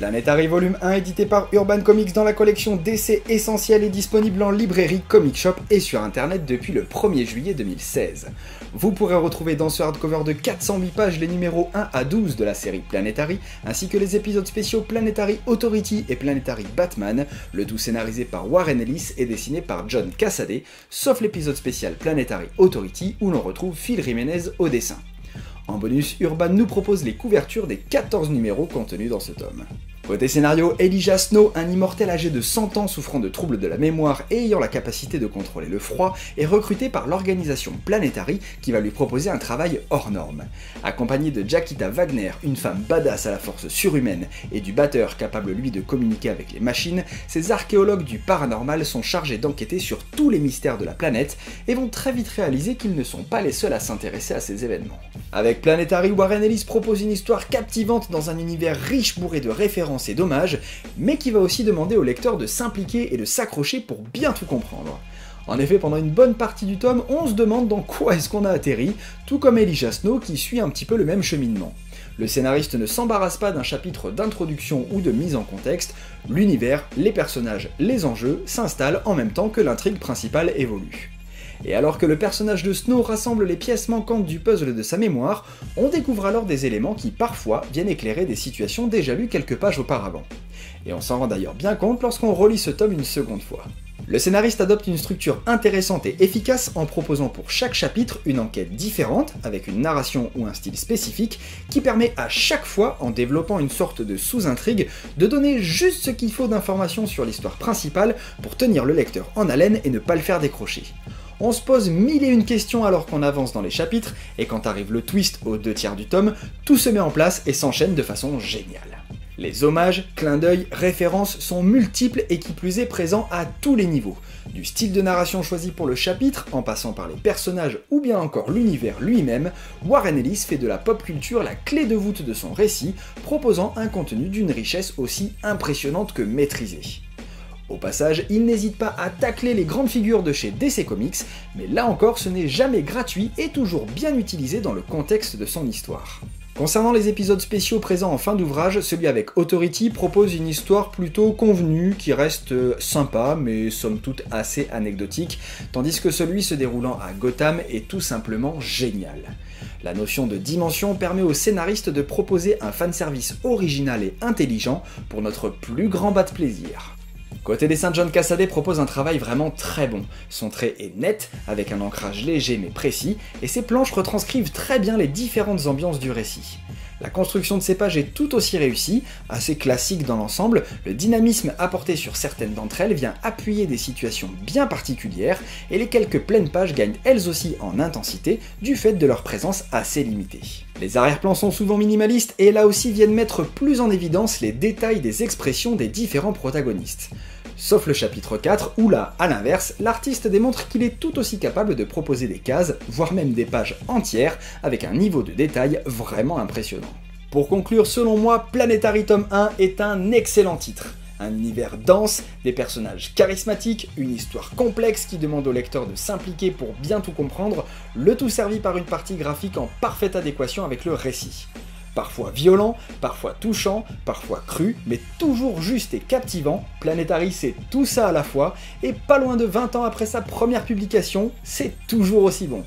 Planetary Volume 1 édité par Urban Comics dans la collection DC Essentiel est disponible en librairie, comic shop et sur internet depuis le 1er juillet 2016. Vous pourrez retrouver dans ce hardcover de 408 pages les numéros 1 à 12 de la série Planetary, ainsi que les épisodes spéciaux Planetary Authority et Planetary Batman, le tout scénarisé par Warren Ellis et dessiné par John Cassaday, sauf l'épisode spécial Planetary Authority où l'on retrouve Phil Jiménez au dessin. En bonus, Urban nous propose les couvertures des 14 numéros contenus dans ce tome. Côté scénario, Elijah Snow, un immortel âgé de 100 ans souffrant de troubles de la mémoire et ayant la capacité de contrôler le froid, est recruté par l'organisation Planetary qui va lui proposer un travail hors norme. Accompagné de Jaquita Wagner, une femme badass à la force surhumaine, et du batteur capable lui de communiquer avec les machines, ces archéologues du paranormal sont chargés d'enquêter sur tous les mystères de la planète et vont très vite réaliser qu'ils ne sont pas les seuls à s'intéresser à ces événements. Avec Planetary, Warren Ellis propose une histoire captivante dans un univers riche bourré de références et d'hommages, mais qui va aussi demander au lecteur de s'impliquer et de s'accrocher pour bien tout comprendre. En effet, pendant une bonne partie du tome, on se demande dans quoi est-ce qu'on a atterri, tout comme Elijah Snow qui suit un petit peu le même cheminement. Le scénariste ne s'embarrasse pas d'un chapitre d'introduction ou de mise en contexte, l'univers, les personnages, les enjeux s'installent en même temps que l'intrigue principale évolue. Et alors que le personnage de Snow rassemble les pièces manquantes du puzzle de sa mémoire, on découvre alors des éléments qui parfois viennent éclairer des situations déjà lues quelques pages auparavant. Et on s'en rend d'ailleurs bien compte lorsqu'on relit ce tome une seconde fois. Le scénariste adopte une structure intéressante et efficace en proposant pour chaque chapitre une enquête différente, avec une narration ou un style spécifique, qui permet à chaque fois, en développant une sorte de sous-intrigue, de donner juste ce qu'il faut d'informations sur l'histoire principale pour tenir le lecteur en haleine et ne pas le faire décrocher. On se pose mille et une questions alors qu'on avance dans les chapitres, et quand arrive le twist aux 2/3 du tome, tout se met en place et s'enchaîne de façon géniale. Les hommages, clins d'œil, références sont multiples et qui plus est présents à tous les niveaux. Du style de narration choisi pour le chapitre, en passant par les personnages ou bien encore l'univers lui-même, Warren Ellis fait de la pop culture la clé de voûte de son récit, proposant un contenu d'une richesse aussi impressionnante que maîtrisée. Au passage, il n'hésite pas à tacler les grandes figures de chez DC Comics, mais là encore ce n'est jamais gratuit et toujours bien utilisé dans le contexte de son histoire. Concernant les épisodes spéciaux présents en fin d'ouvrage, celui avec Authority propose une histoire plutôt convenue, qui reste sympa mais somme toute assez anecdotique, tandis que celui se déroulant à Gotham est tout simplement génial. La notion de dimension permet au scénariste de proposer un fanservice original et intelligent pour notre plus grand bas de plaisir. Côté dessin, John Cassaday propose un travail vraiment très bon. Son trait est net, avec un ancrage léger mais précis, et ses planches retranscrivent très bien les différentes ambiances du récit. La construction de ces pages est tout aussi réussie, assez classique dans l'ensemble, le dynamisme apporté sur certaines d'entre elles vient appuyer des situations bien particulières, et les quelques pleines pages gagnent elles aussi en intensité, du fait de leur présence assez limitée. Les arrière-plans sont souvent minimalistes, et là aussi viennent mettre plus en évidence les détails des expressions des différents protagonistes. Sauf le chapitre 4, où là, à l'inverse, l'artiste démontre qu'il est tout aussi capable de proposer des cases, voire même des pages entières, avec un niveau de détail vraiment impressionnant. Pour conclure, selon moi, Planetary tome 1 est un excellent titre. Un univers dense, des personnages charismatiques, une histoire complexe qui demande au lecteur de s'impliquer pour bien tout comprendre, le tout servi par une partie graphique en parfaite adéquation avec le récit. Parfois violent, parfois touchant, parfois cru, mais toujours juste et captivant, Planetary c'est tout ça à la fois, et pas loin de 20 ans après sa première publication, c'est toujours aussi bon.